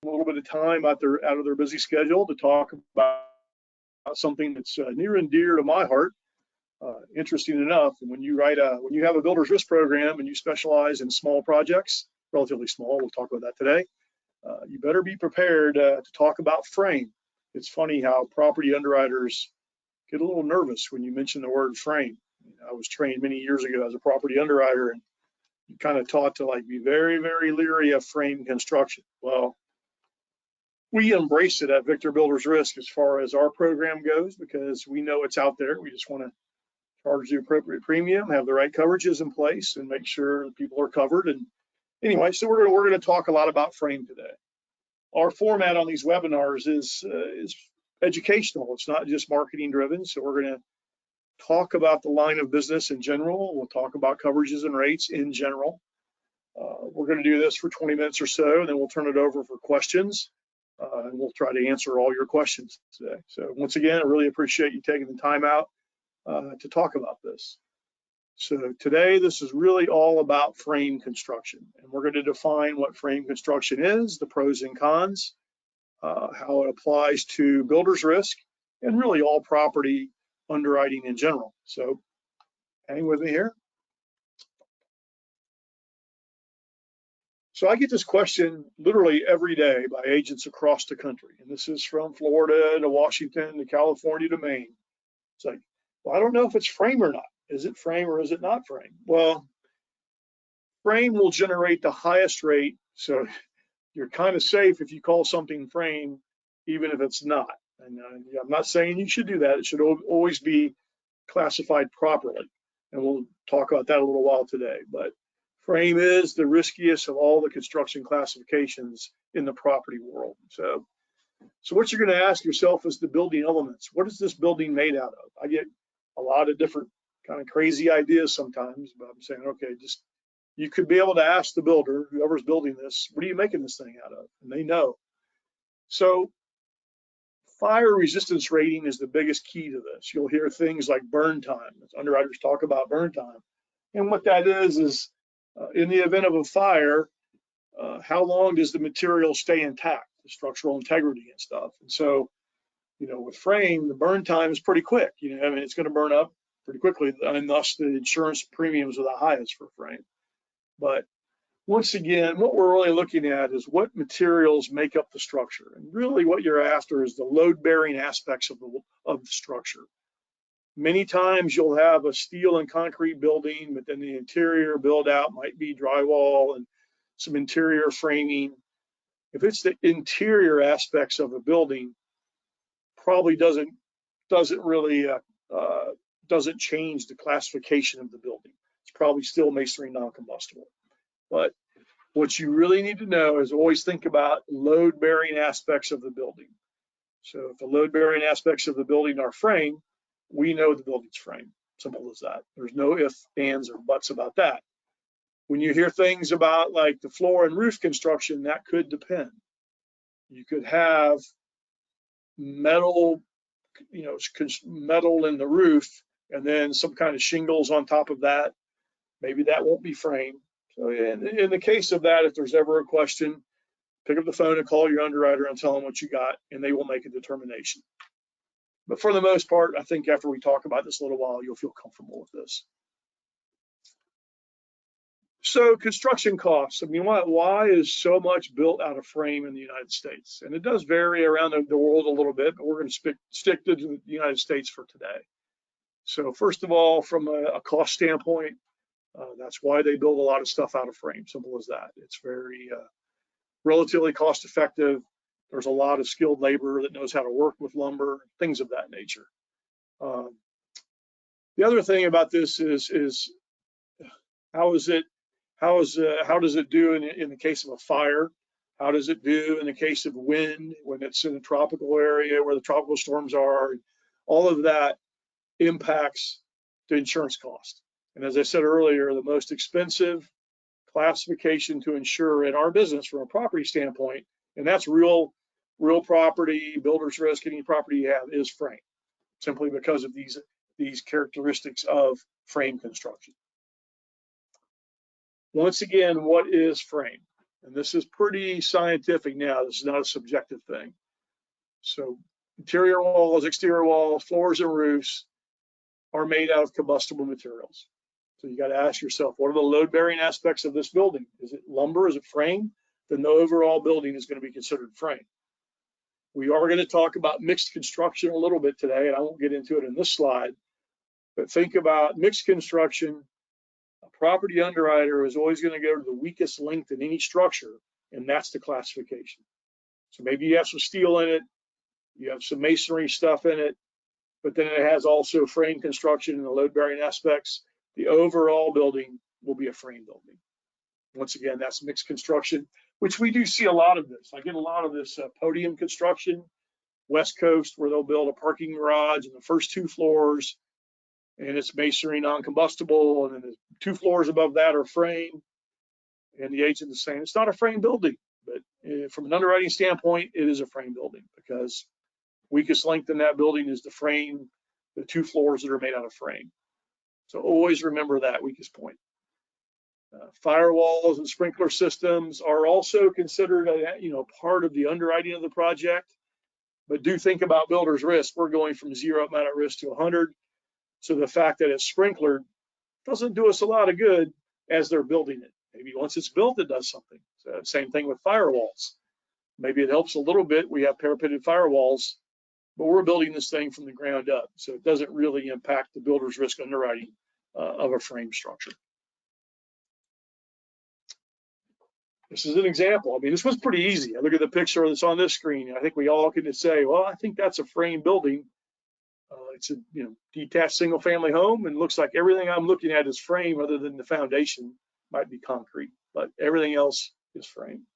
a little bit of time out of their busy schedule to talk about something that's near and dear to my heart. Interesting enough, when you have a builder's risk program and you specialize in small projects, relatively small, we'll talk about that today, you better be prepared to talk about frame. It's funny how property underwriters get a little nervous when you mention the word frame. I was trained many years ago as a property underwriter, and you kind of taught to be very, very leery of frame construction. Well, we embrace it at Victor Builders Risk as far as our program goes, because we know it's out there. We just want to charge the appropriate premium, have the right coverages in place, and make sure people are covered. And anyway, so we're going to talk a lot about frame today. Our format on these webinars is educational. It's not just marketing driven. So we're going to talk about the line of business in general. We'll talk about coverages and rates in general. We're going to do this for 20 minutes or so, and then we'll turn it over for questions, and we'll try to answer all your questions today. So once again, I really appreciate you taking the time out to talk about this. So today, this is really all about frame construction, and we're going to define what frame construction is, the pros and cons, how it applies to builder's risk, and really all property underwriting in general. So hang with me here. So I get this question literally every day by agents across the country, and this is from Florida to Washington to California to Maine. It's like, well, I don't know if it's frame or not. Is it frame or is it not frame? Well, frame will generate the highest rate, so you're kind of safe if you call something frame, even if it's not. And I'm not saying you should do that. It should always be classified properly, and we'll talk about that a little while today. But frame is the riskiest of all the construction classifications in the property world. So what you're going to ask yourself is the building elements. What is this building made out of? I get a lot of different kind of crazy ideas sometimes, but I'm saying, okay, you could be able to ask the builder, whoever's building this, what are you making this thing out of? And they know. So fire resistance rating is the biggest key to this. You'll hear things like burn time. Underwriters talk about burn time. And what that is in the event of a fire, how long does the material stay intact, the structural integrity and stuff. And so, with frame, the burn time is pretty quick. It's going to burn up pretty quickly, and thus the insurance premiums are the highest for frame. But once again, what we're really looking at is what materials make up the structure. And really what you're after is the load-bearing aspects of the structure. Many times you'll have a steel and concrete building, but then the interior build out might be drywall and some interior framing. If it's the interior aspects of a building, probably doesn't change the classification of the building. It's probably still masonry non-combustible. But what you really need to know is always think about load-bearing aspects of the building. So if the load-bearing aspects of the building are frame, we know the building's frame. Simple as that. There's no ifs, ands, or buts about that. When you hear things about like the floor and roof construction, that could depend. You could have metal, metal in the roof, and then some kind of shingles on top of that. Maybe that won't be frame. So in the case of that, if there's ever a question, pick up the phone and call your underwriter and tell them what you got, and they will make a determination. But for the most part, I think after we talk about this a little while, you'll feel comfortable with this. So construction costs. Why is so much built out of frame in the United States? And it does vary around the world a little bit, but we're going to stick to the United States for today. So first of all, from a cost standpoint, that's why they build a lot of stuff out of frame. Simple as that. It's very relatively cost effective. There's a lot of skilled labor that knows how to work with lumber, things of that nature. The other thing about this is how does it do in the case of a fire? How does it do in the case of wind when it's in a tropical area where the tropical storms are? All of that impacts the insurance cost. And as I said earlier, the most expensive classification to insure in our business from a property standpoint, and that's real property, builder's risk, any property you have, is frame, simply because of these characteristics of frame construction. Once again, what is frame? And this is pretty scientific now. This is not a subjective thing. So interior walls, exterior walls, floors, and roofs are made out of combustible materials. So you got to ask yourself, what are the load-bearing aspects of this building? Is it lumber? Is it frame? Then the overall building is going to be considered frame. We are going to talk about mixed construction a little bit today, and I won't get into it in this slide. But think about mixed construction. A property underwriter is always going to go to the weakest link in any structure, and that's the classification. So maybe you have some steel in it, you have some masonry stuff in it, but then it has also frame construction and the load-bearing aspects. The overall building will be a frame building. Once again, that's mixed construction, which we do see a lot of this. I get a lot of this podium construction, West Coast, where they'll build a parking garage in the first 2 floors, and it's masonry non-combustible, and then the 2 floors above that are frame. And the agent is saying it's not a frame building, but from an underwriting standpoint, it is a frame building because weakest length in that building is the frame, the 2 floors that are made out of frame. So always remember that weakest point. Firewalls and sprinkler systems are also considered, part of the underwriting of the project. But do think about builder's risk. We're going from 0 amount of risk to 100. So the fact that it's sprinklered doesn't do us a lot of good as they're building it. Maybe once it's built, it does something. So same thing with firewalls. Maybe it helps a little bit. We have parapeted firewalls, but we're building this thing from the ground up. So it doesn't really impact the builder's risk underwriting of a frame structure. This is an example. I mean, this was pretty easy. I look at the picture that's on this screen. I think we all can just say, well, I think that's a frame building. It's a detached single family home, and looks like everything I'm looking at is frame other than the foundation might be concrete, but everything else is frame.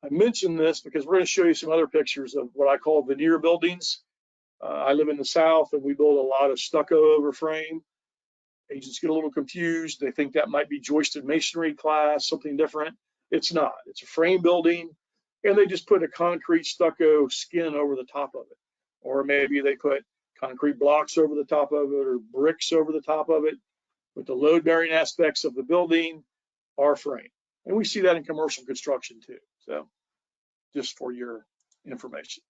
I mentioned this because we're going to show you some other pictures of what I call veneer buildings. I live in the South, and we build a lot of stucco over frame. Agents get a little confused. They think that might be joisted masonry class, something different. It's not. It's a frame building, and they just put a concrete stucco skin over the top of it. Or maybe they put concrete blocks over the top of it or bricks over the top of it. But the load-bearing aspects of the building are frame. And we see that in commercial construction too. So just for your information.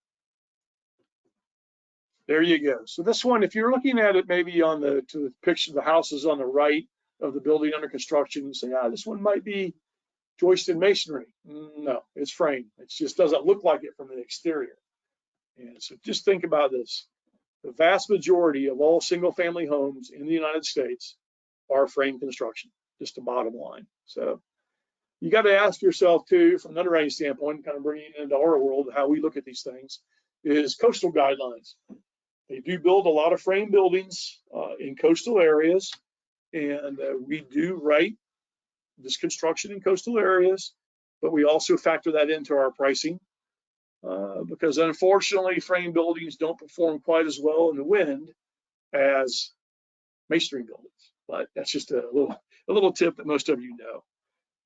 There you go. So this one, if you're looking at it maybe to the picture of the houses on the right of the building under construction, you say, this one might be joisted masonry. No, it's frame. It just doesn't look like it from the exterior. And so just think about this. The vast majority of all single family homes in the United States are frame construction, just the bottom line. So you got to ask yourself too, from an underwriting standpoint, kind of bringing it into our world, how we look at these things, is coastal guidelines. They do build a lot of frame buildings in coastal areas, and we do write this construction in coastal areas, but we also factor that into our pricing because unfortunately frame buildings don't perform quite as well in the wind as masonry buildings. But that's just a little tip that most of you know.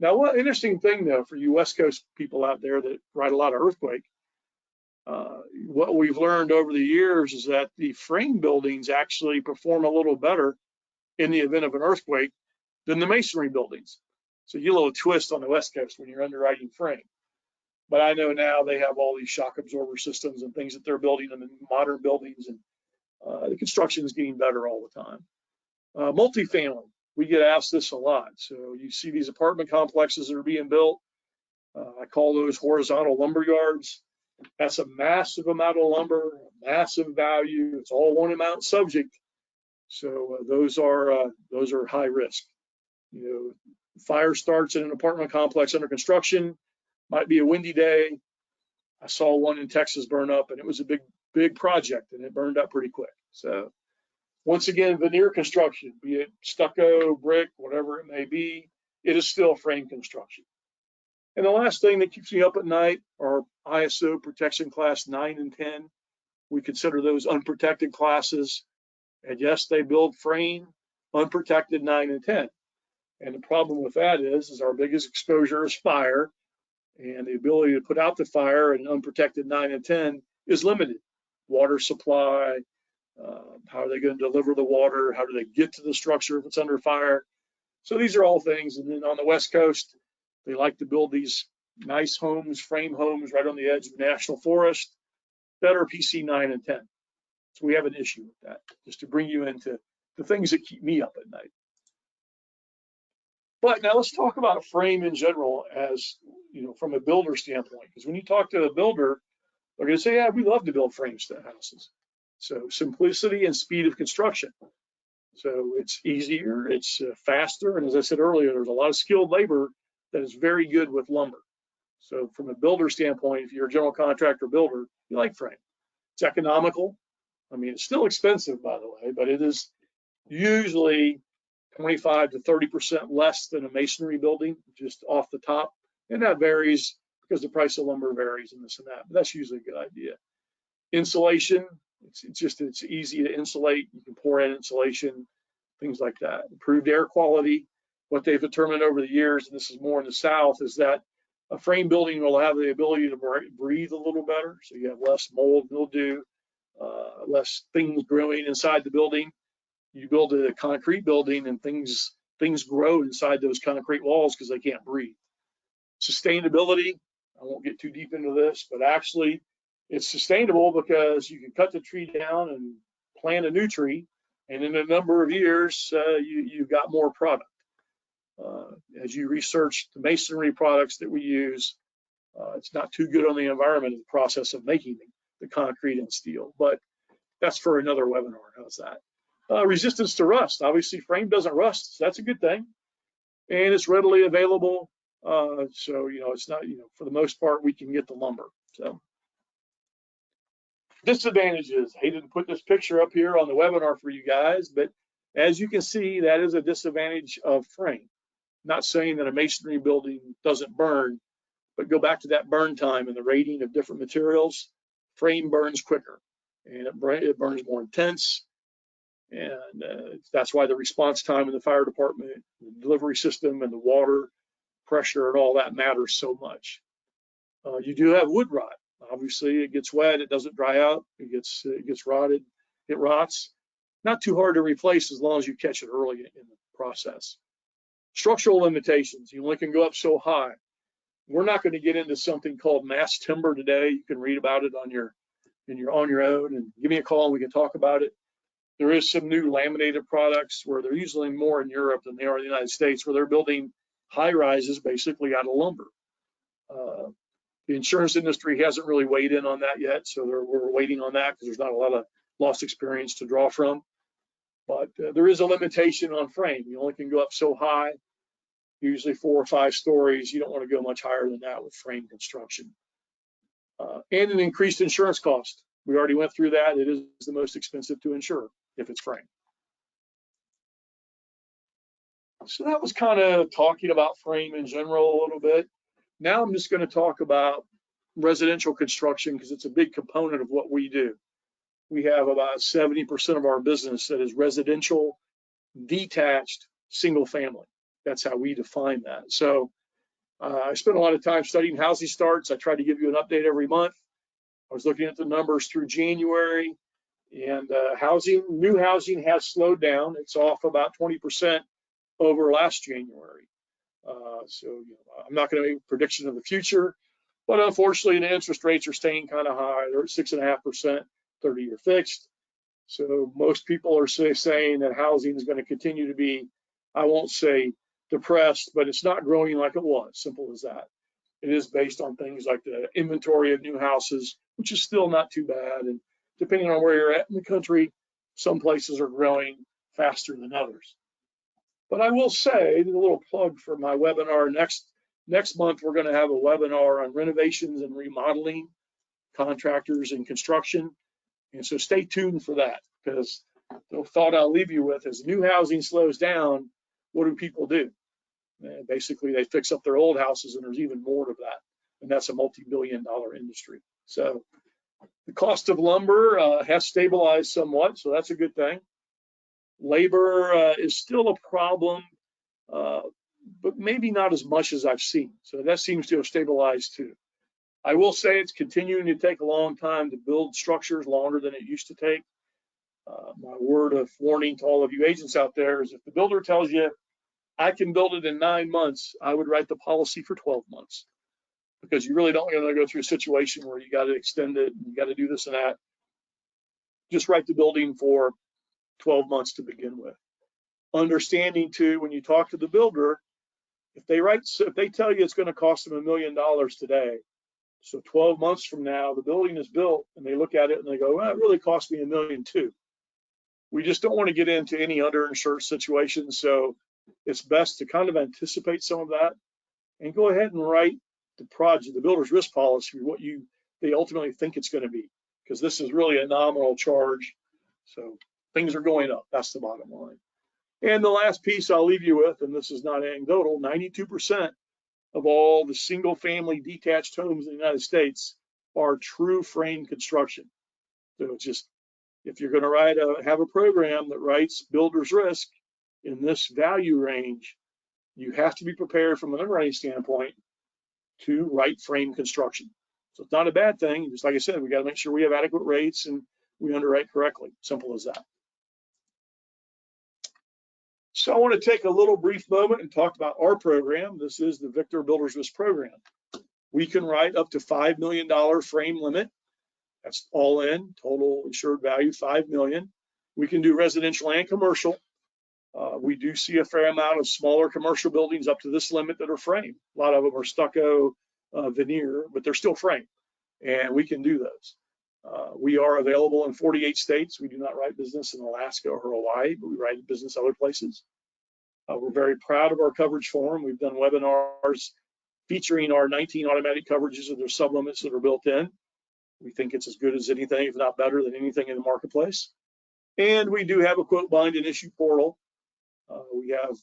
Now, one interesting thing though for you West Coast people out there that write a lot of earthquake, what we've learned over the years is that the frame buildings actually perform a little better in the event of an earthquake than the masonry buildings. So you get a little twist on the West Coast when you're underwriting frame. But I know now they have all these shock absorber systems and things that they're building in the modern buildings, and the construction is getting better all the time. Multifamily, we get asked this a lot. So you see these apartment complexes that are being built. I call those horizontal lumber yards. That's a massive amount of lumber, massive value. It's all one amount subject. So those are high risk. Fire starts in an apartment complex under construction. Might be a windy day. I saw one in Texas burn up, and it was a big project, and it burned up pretty quick. So once again, veneer construction, be it stucco, brick, whatever it may be, it is still frame construction. And the last thing that keeps me up at night are ISO protection class 9 and 10. We consider those unprotected classes. And yes, they build frame unprotected 9 and 10. And the problem with that is our biggest exposure is fire. And the ability to put out the fire in unprotected 9 and 10 is limited. Water supply, how are they going to deliver the water? How do they get to the structure if it's under fire? So these are all things. And then on the West Coast, they like to build these nice homes, frame homes right on the edge of the national forest that are PC 9 and 10. So we have an issue with that, just to bring you into the things that keep me up at night. But now let's talk about a frame in general as, from a builder standpoint, because when you talk to a builder, they're going to say, yeah, we love to build frames to houses. So simplicity and speed of construction. So it's easier, it's faster, and as I said earlier, there's a lot of skilled labor that is very good with lumber. So from a builder standpoint, if you're a general contractor builder, you like frame. It's economical. I mean, it's still expensive, by the way, but it is usually 25 to 30% less than a masonry building, just off the top. And that varies because the price of lumber varies and this and that, but that's usually a good idea. Insulation, it's easy to insulate. You can pour in insulation, things like that. Improved air quality. What they've determined over the years, and this is more in the South, is that a frame building will have the ability to breathe a little better. So you have less mold, mildew, less things growing inside the building. You build a concrete building and things grow inside those concrete walls because they can't breathe. Sustainability, I won't get too deep into this, but actually it's sustainable because you can cut the tree down and plant a new tree, and in a number of years, you've got more product. As you research the masonry products that we use, it's not too good on the environment in the process of making the concrete and steel, but that's for another webinar. How's that? Resistance to rust. Obviously, frame doesn't rust, so that's a good thing. And it's readily available. So, it's not, for the most part, we can get the lumber. So, disadvantages. I hated to put this picture up here on the webinar for you guys, but as you can see, that is a disadvantage of frame. Not saying that a masonry building doesn't burn, but go back to that burn time and the rating of different materials. Frame burns quicker, and it burns more intense. And that's why the response time in the fire department, the delivery system, and the water pressure and all that matters so much. You do have wood rot. Obviously, it gets wet, it doesn't dry out, it gets rotted, it rots. Not too hard to replace as long as you catch it early in the process. Structural limitations. You only can go up so high. We're not going to get into something called mass timber today. You can read about it on your own, and give me a call and we can talk about it. There is some new laminated products where they're usually more in Europe than they are in the United States, where they're building high rises basically out of lumber. The insurance industry hasn't really weighed in on that yet, so we're waiting on that because there's not a lot of lost experience to draw from. But there is a limitation on frame. You only can go up so high, usually 4 or 5 stories. You don't want to go much higher than that with frame construction. And an increased insurance cost. We already went through that. It is the most expensive to insure if it's frame. So that was kind of talking about frame in general a little bit. Now I'm just going to talk about residential construction because it's a big component of what we do. We have about 70% of our business that is residential, detached, single family. That's how we define that. So I spent a lot of time studying housing starts. I try to give you an update every month. I was looking at the numbers through January, and new housing has slowed down. It's off about 20% over last January. So I'm not going to make a prediction of the future, but unfortunately the interest rates are staying kind of high. They're at 6.5%, 30-year fixed. So most people are saying that housing is going to continue to be, I won't say depressed, but it's not growing like it was. Simple as that. It is based on things like the inventory of new houses, which is still not too bad. And depending on where you're at in the country, some places are growing faster than others. But I will say, a little plug for my webinar, next month we're going to have a webinar on renovations and remodeling, contractors and construction. And so stay tuned for that, because the thought I'll leave you with is new housing slows down, what do people do? And basically, they fix up their old houses, and there's even more of that. And that's a multi-billion-dollar industry. So the cost of lumber has stabilized somewhat, so that's a good thing. Labor is still a problem, but maybe not as much as I've seen. So that seems to have stabilized too. I will say it's continuing to take a long time to build structures, longer than it used to take. My word of warning to all of you agents out there is if the builder tells you, I can build it in 9 months, I would write the policy for 12 months. because you really don't want to go through a situation where you got to extend it, and you got to do this and that. Just write the building for 12 months to begin with. Understanding too, when you talk to the builder, if they tell you it's going to cost them $1 million today, so 12 months from now, the building is built and they look at it and they go, well, it really cost me $1.2 million. We just don't want to get into any underinsured situations. So it's best to kind of anticipate some of that and go ahead and write the project, the builder's risk policy, what they ultimately think it's going to be, because this is really a nominal charge. So things are going up. That's the bottom line. And the last piece I'll leave you with, and this is not anecdotal, 92% of all the single family detached homes in the United States are true frame construction. So it's just, if you're going to have a program that writes builder's risk in this value range, you have to be prepared from an underwriting standpoint to write frame construction. So it's not a bad thing. Just like I said, we got to make sure we have adequate rates and we underwrite correctly. Simple as that. So I want to take a little brief moment and talk about our program. This is the Victor Builder's Risk Program. We can write up to $5 million frame limit. That's all in, total insured value, $5 million. We can do residential and commercial. We do see a fair amount of smaller commercial buildings up to this limit that are frame. A lot of them are stucco veneer, but they're still frame, and we can do those. We are available in 48 states. We do not write business in Alaska or Hawaii, but we write business other places. We're very proud of our coverage form. We've done webinars featuring our 19 automatic coverages and their sublimits that are built in. We think it's as good as anything, if not better than anything in the marketplace. And we do have a quote, bind, and issue portal. We have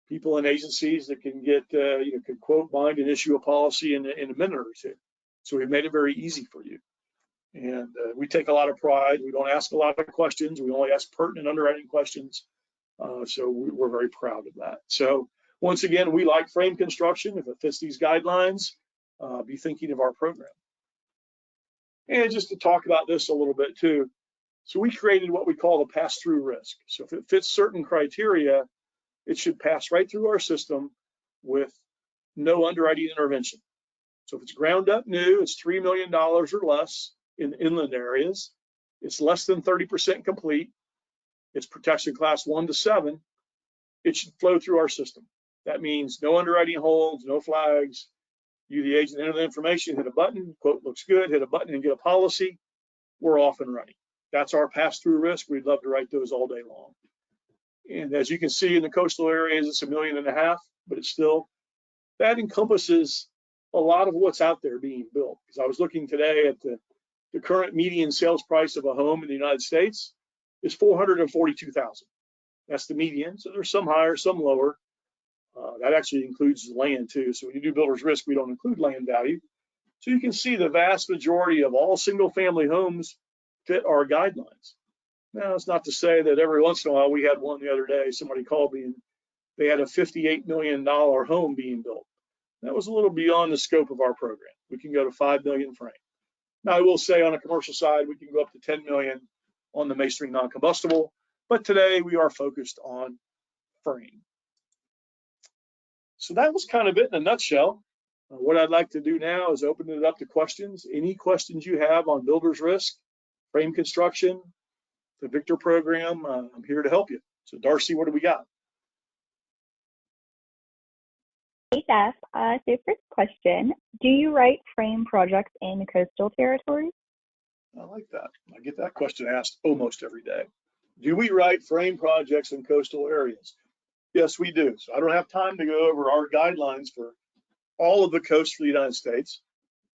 people in agencies that can get, can quote, bind, and issue a policy in a minute or two. So we've made it very easy for you. And we take a lot of pride. We don't ask a lot of questions. We only ask pertinent underwriting questions. So we're very proud of that. So once again, we like frame construction. If it fits these guidelines, be thinking of our program. And just to talk about this a little bit too. So we created what we call the pass-through risk. So if it fits certain criteria, it should pass right through our system with no underwriting intervention. So if it's ground up new, it's $3 million or less in inland areas. It's less than 30% complete. It's protection class 1 to 7. It should flow through our system. That means no underwriting holds, no flags. You, the agent, enter the information, hit a button, quote looks good, hit a button and get a policy. We're off and running. That's our pass-through risk. We'd love to write those all day long. And as you can see in the coastal areas, it's $1.5 million, but it's still, that encompasses a lot of what's out there being built. Because I was looking today at the current median sales price of a home in the United States is $442,000. That's the median. So there's some higher, some lower. That actually includes land too. So when you do builder's risk, we don't include land value. So you can see the vast majority of all single family homes fit our guidelines. Now, it's not to say that every once in a while, we had one the other day, somebody called me and they had a $58 million home being built. That was a little beyond the scope of our program. We can go to 5 million frame. Now, I will say on a commercial side, we can go up to 10 million on the masonry non-combustible, but today we are focused on frame. So that was kind of it in a nutshell. What I'd like to do now is open it up to questions. Any questions you have on builder's risk, frame construction, the Victor program, I'm here to help you. So Darcy, what do we got? Hey, Seth. So first question, do you write frame projects in the coastal territories? I like that. I get that question asked almost every day. Do we write frame projects in coastal areas? Yes, we do. So I don't have time to go over our guidelines for all of the coast for the United States,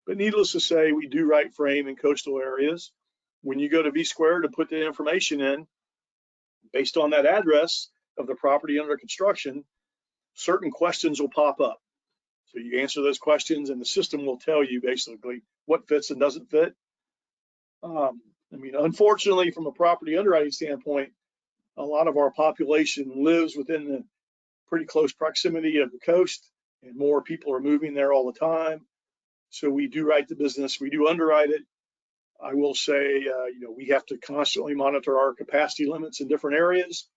but needless to say, we do write frame in coastal areas. When you go to V-Square to put the information in, based on that address of the property under construction, certain questions will pop up. So you answer those questions and the system will tell you basically what fits and doesn't fit. Unfortunately, from a property underwriting standpoint, a lot of our population lives within the pretty close proximity of the coast, and more people are moving there all the time. So we do write the business, we do underwrite it. I will say, we have to constantly monitor our capacity limits in different areas,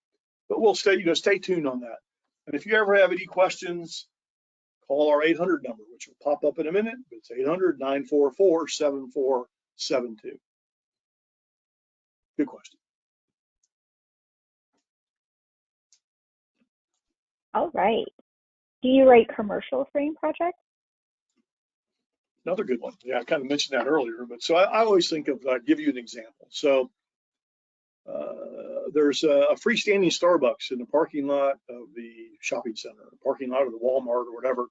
but we'll stay tuned on that. And if you ever have any questions, call our 800 number, which will pop up in a minute. It's 800-944-7472. Good question. All right. Do you write commercial frame projects? Another good one. Yeah, I kind of mentioned that earlier, but so I always think of, give you an example. So there's a freestanding Starbucks in the parking lot of the shopping center, the parking lot of the Walmart or whatever.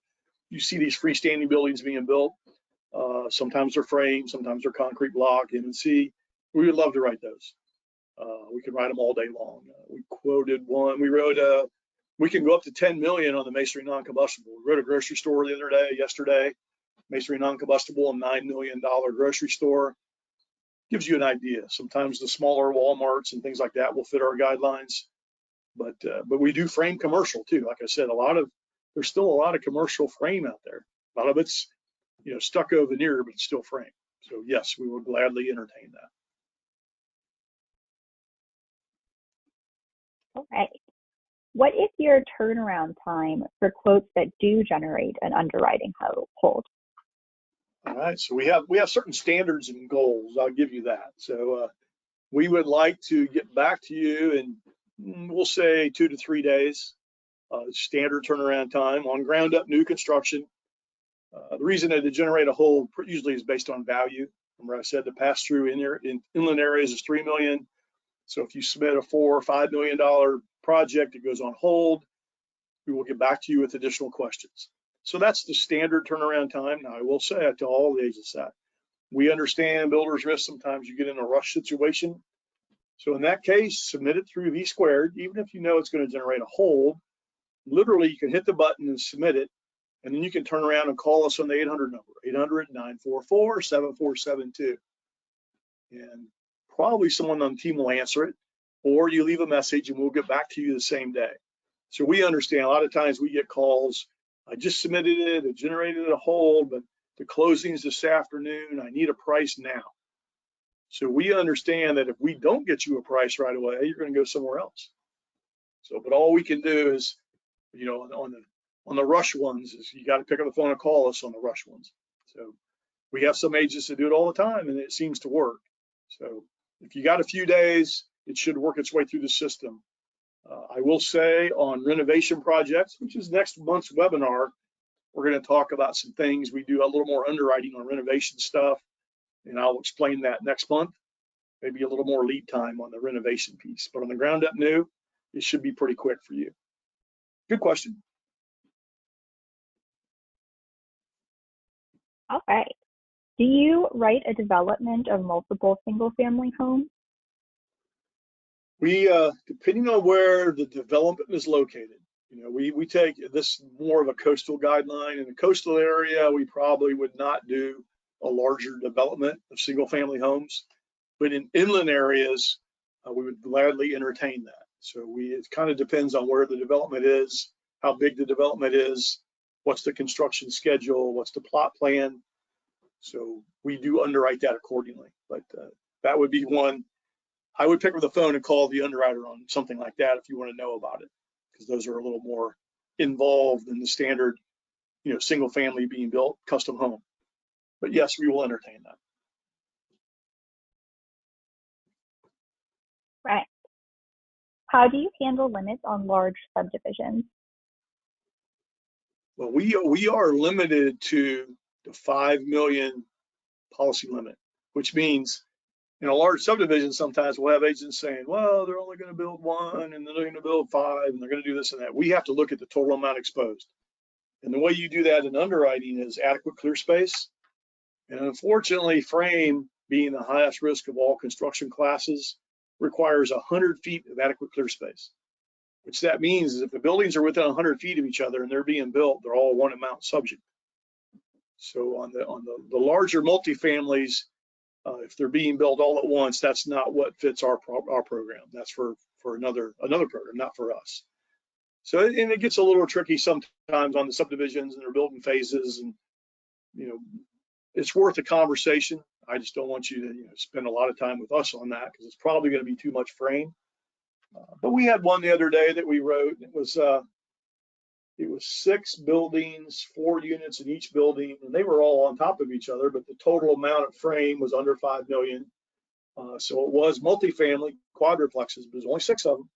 You see these freestanding buildings being built. Sometimes they're framed, sometimes they're concrete block, M&C. We would love to write those. We could write them all day long. We quoted one. We wrote we can go up to 10 million on the masonry non-combustible. We wrote a grocery store yesterday, masonry non-combustible, a $9 million grocery store. Gives you an idea. Sometimes the smaller Walmarts and things like that will fit our guidelines, but we do frame commercial too. Like I said, there's still a lot of commercial frame out there. A lot of it's, stucco veneer, but it's still frame. So yes, we would gladly entertain that. All right. What is your turnaround time for quotes that do generate an underwriting hold? All right, so we have certain standards and goals. I'll give you that. So we would like to get back to you in, we'll say 2 to 3 days, standard turnaround time on ground up new construction. The reason that they generate a hold usually is based on value. Remember I said the pass through in inland areas is 3 million. So if you submit a $4 or $5 million project, it goes on hold. We will get back to you with additional questions. So that's the standard turnaround time. Now I will say to all the agents that we understand builders risk. Sometimes you get in a rush situation. So in that case, submit it through V squared, even if you know it's going to generate a hold. Literally, you can hit the button and submit it, and then you can turn around and call us on the 800 number, 800-944-7472. And probably someone on the team will answer it, or you leave a message and we'll get back to you the same day. So we understand a lot of times we get calls, I just submitted it, it generated a hold, but the closing's this afternoon, I need a price now. So we understand that if we don't get you a price right away, you're going to go somewhere else. So, but all we can do is, on the rush ones, is you got to pick up the phone and call us on the rush ones. So we have some agents that do it all the time, and it seems to work. So if you got a few days, it should work its way through the system. I will say on renovation projects, which is next month's webinar, we're going to talk about some things. We do a little more underwriting on renovation stuff, and I'll explain that next month. Maybe a little more lead time on the renovation piece, but on the ground up new, it should be pretty quick for you. Good question. All right. Do you write a development of multiple single family homes? We, depending on where the development is located, we take this more of a coastal guideline. In the coastal area, we probably would not do a larger development of single family homes, but in inland areas, we would gladly entertain that. So it kind of depends on where the development is, how big the development is, what's the construction schedule, what's the plot plan. So we do underwrite that accordingly, but that would be one. I would pick up the phone and call the underwriter on something like that if you want to know about it, because those are a little more involved in the standard, single family being built, custom home. But yes, we will entertain that. Right. How do you handle limits on large subdivisions? Well, we are limited to the 5 million policy limit, which means in a large subdivision, sometimes we'll have agents saying, well, they're only going to build 1 and then they're going to build 5 and they're going to do this and that. We have to look at the total amount exposed. And the way you do that in underwriting is adequate clear space. And unfortunately, frame, being the highest risk of all construction classes, requires 100 feet of adequate clear space, which that means is if the buildings are within 100 feet of each other and they're being built, they're all one amount subject. So on the larger multifamilies, if they're being built all at once, that's not what fits our program. That's for another program, not for us. So, and it gets a little tricky sometimes on the subdivisions and they're building phases, and it's worth a conversation. I just don't want you to spend a lot of time with us on that because it's probably going to be too much frame. But we had one the other day that we wrote. It was It was 6 buildings, 4 units in each building, and they were all on top of each other, but the total amount of frame was under 5 million. So it was multifamily quadruplexes, but there's only 6 of them.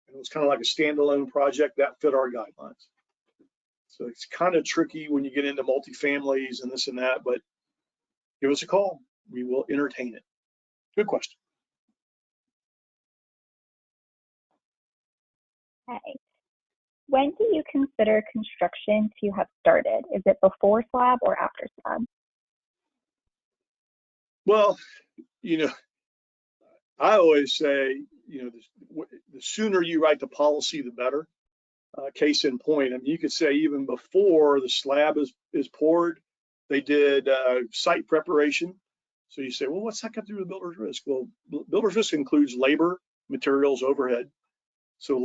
And it was kind of like a standalone project that fit our guidelines. So it's kind of tricky when you get into multifamilies and this and that, but give us a call. We will entertain it. Good question. Okay. When do you consider construction to have started? Is it before slab or after slab? Well, I always say, the sooner you write the policy, the better. Case in point, I mean, you could say even before the slab is poured, they did site preparation. So you say, well, what's that got to do with builder's risk? Well, builder's risk includes labor, materials, overhead. So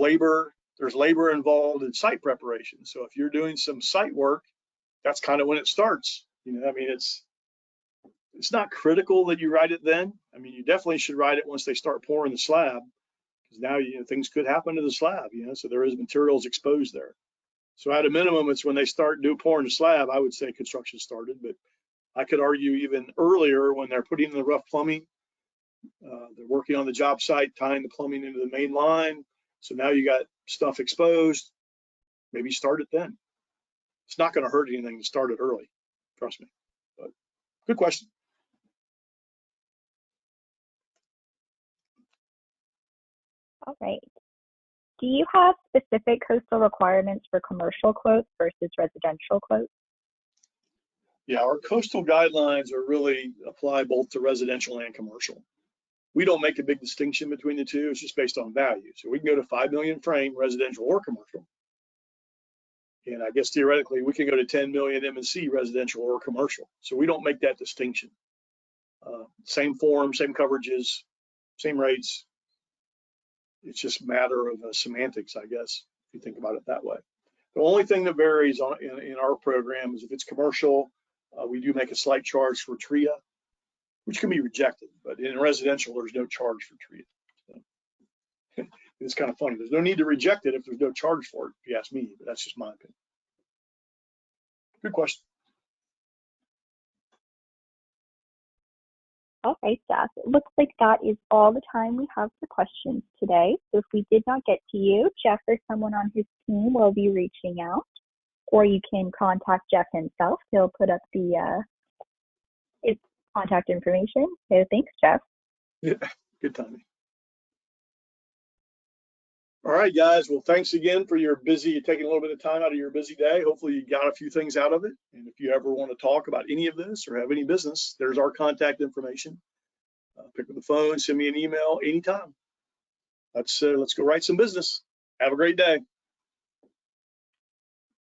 there's labor involved in site preparation. So if you're doing some site work, that's kind of when it starts. I mean, it's not critical that you write it then. I mean, you definitely should write it once they start pouring the slab, because now things could happen to the slab. So there is materials exposed there. So at a minimum, it's when they start pouring the slab, I would say construction started. But I could argue even earlier when they're putting in the rough plumbing, they're working on the job site, tying the plumbing into the main line. So now you got stuff exposed. Maybe start it then. It's not going to hurt anything to start it early. Trust me. But good question. All right. Do you have specific coastal requirements for commercial quotes versus residential quotes? Yeah, our coastal guidelines are really apply both to residential and commercial. We don't make a big distinction between the two. It's just based on value. So we can go to 5 million frame, residential or commercial. And I guess theoretically, we can go to 10 million M&C, residential or commercial. So we don't make that distinction. Same form, same coverages, same rates. It's just a matter of semantics, I guess, if you think about it that way. The only thing that varies in our program is if it's commercial, we do make a slight charge for TRIA, which can be rejected. But in residential, there's no charge for TRIA. So, it's kind of funny. There's no need to reject it if there's no charge for it, if you ask me, but that's just my opinion. Good question. All right, Jeff. It looks like that is all the time we have for questions today. So if we did not get to you, Jeff or someone on his team will be reaching out, or you can contact Jeff himself. He'll put up his contact information. So thanks, Jeff. Yeah, good timing. All right, guys. Well, thanks again for taking a little bit of time out of your busy day. Hopefully you got a few things out of it. And if you ever want to talk about any of this or have any business, there's our contact information. Pick up the phone, send me an email anytime. Let's go write some business. Have a great day.